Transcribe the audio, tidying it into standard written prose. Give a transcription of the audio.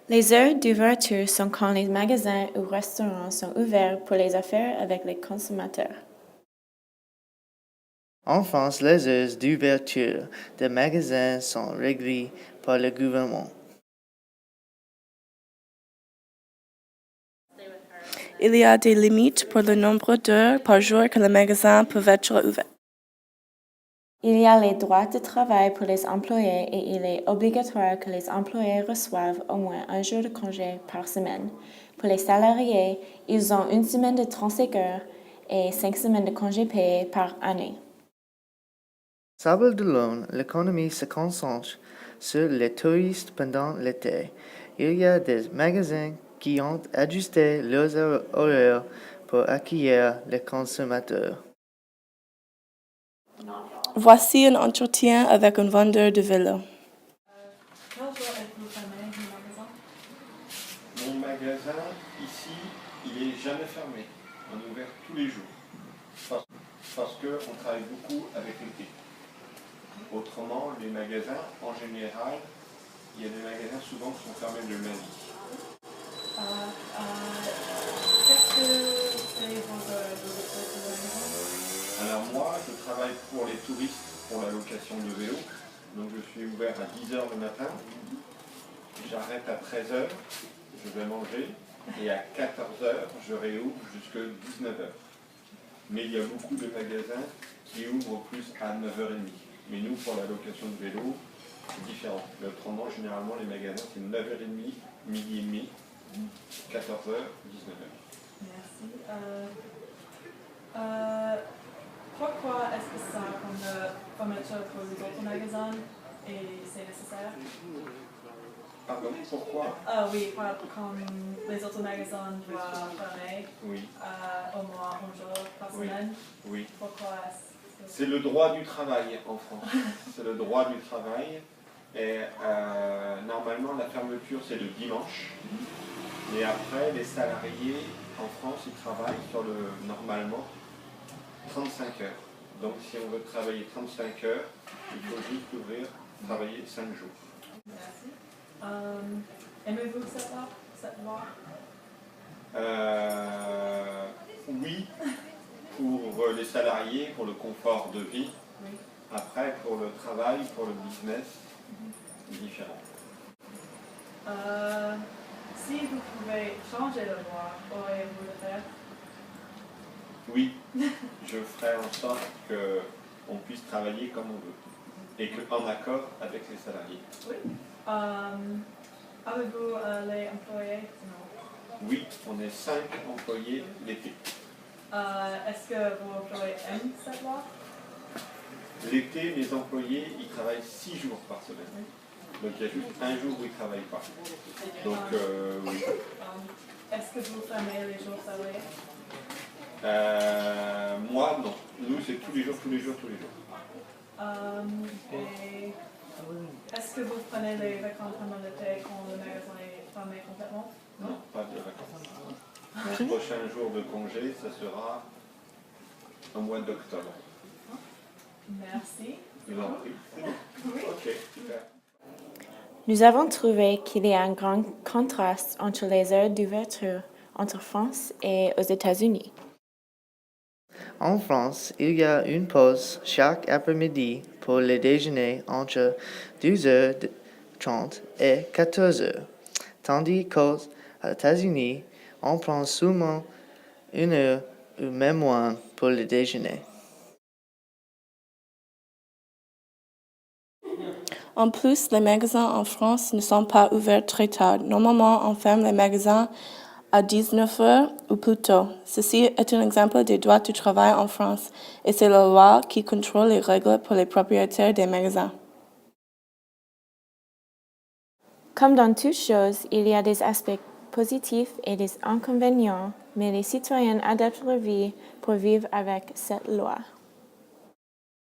Les heures d'ouverture sont quand les magasins ou restaurants sont ouverts pour les affaires avec les consommateurs. En France, les heures d'ouverture des magasins sont réglées par le gouvernement. Il y a des limites pour le nombre d'heures par jour que les magasins peuvent être ouverts. Il y a les droits de travail pour les employés et il est obligatoire que les employés reçoivent au moins un jour de congé par semaine. Pour les salariés, ils ont une semaine de 35 heures et 5 semaines de congés payés par année. Sable d'Olonne, l'économie se concentre sur les touristes pendant l'été. Il y a des magasins qui ont ajusté leurs horaires pour accueillir les consommateurs. Voici un entretien avec un vendeur de vélo. Quel jour êtes-vous fermé du magasin? Mon magasin, ici, il est jamais fermé. On est ouvert tous les jours. Parce qu'on travaille beaucoup avec l'été. Autrement, les magasins, en général, il y a des magasins souvent qui sont fermés le lundi. Qu'est-ce que c'est votre magasin? Alors moi, je travaille pour les touristes pour la location de vélo. Donc je suis ouvert à 10h le matin. J'arrête à 13h, je vais manger. Et à 14h, je réouvre jusqu'à 19h. Mais il y a beaucoup de magasins qui ouvrent plus à 9h30. Mais nous, pour la location de vélo, c'est différent. Mais autrement, généralement, les magasins, c'est 9h30, midi et demi, 14h, 19h. Merci. Pourquoi est-ce que ça, comme fermeture pour les autres magasins, et c'est nécessaire? Pardon, pourquoi? Oui, comme les autres magasins doivent fermer Oui, au moins un jour par Oui. semaine. oui. Pourquoi est-ce que C'est le droit du travail en France. C'est le droit du travail. Et normalement, la fermeture, c'est le dimanche. Et après, les salariés en France, ils travaillent sur normalement 35 heures. Donc, si on veut travailler 35 heures, il faut juste travailler 5 jours. Merci. Aimez-vous cette loi? Oui, pour les salariés, pour le confort de vie. Oui. Après, pour le travail, pour le business, c'est différent. Si vous pouvez changer la loi, auriez-vous le faire? Oui, je ferai en sorte qu'on puisse travailler comme on veut et en accord avec les salariés. Oui. Avez-vous les employés? Non. Oui, on est 5 employés l'été. Est-ce que vos employés aiment cette loi? L'été, les employés, ils travaillent 6 jours par semaine. Donc il y a juste un jour où ils ne travaillent pas. Donc oui. Est-ce que vous fermez les jours fériés? Moi, non. Nous, c'est tous les jours. Et est-ce que vous prenez les vacances pendant l'été quand le magasin est fermé complètement? Non, pas de vacances. Le prochain jour de congé, ça sera au mois d'octobre. Merci. Je vous en prie. Ok, super. Nous avons trouvé qu'il y a un grand contraste entre les heures d'ouverture entre France et aux États-Unis. En France, il y a une pause chaque après-midi pour le déjeuner entre 12h30 et 14h, tandis qu'aux États-Unis, on prend seulement 1 heure ou même moins pour le déjeuner. En plus, les magasins en France ne sont pas ouverts très tard. Normalement, on ferme les magasins à 19h ou plus tôt. Ceci est un exemple des droits du travail en France et c'est la loi qui contrôle les règles pour les propriétaires des magasins. Comme dans toute chose, il y a des aspects positifs et des inconvénients, mais les citoyens adaptent leur vie pour vivre avec cette loi.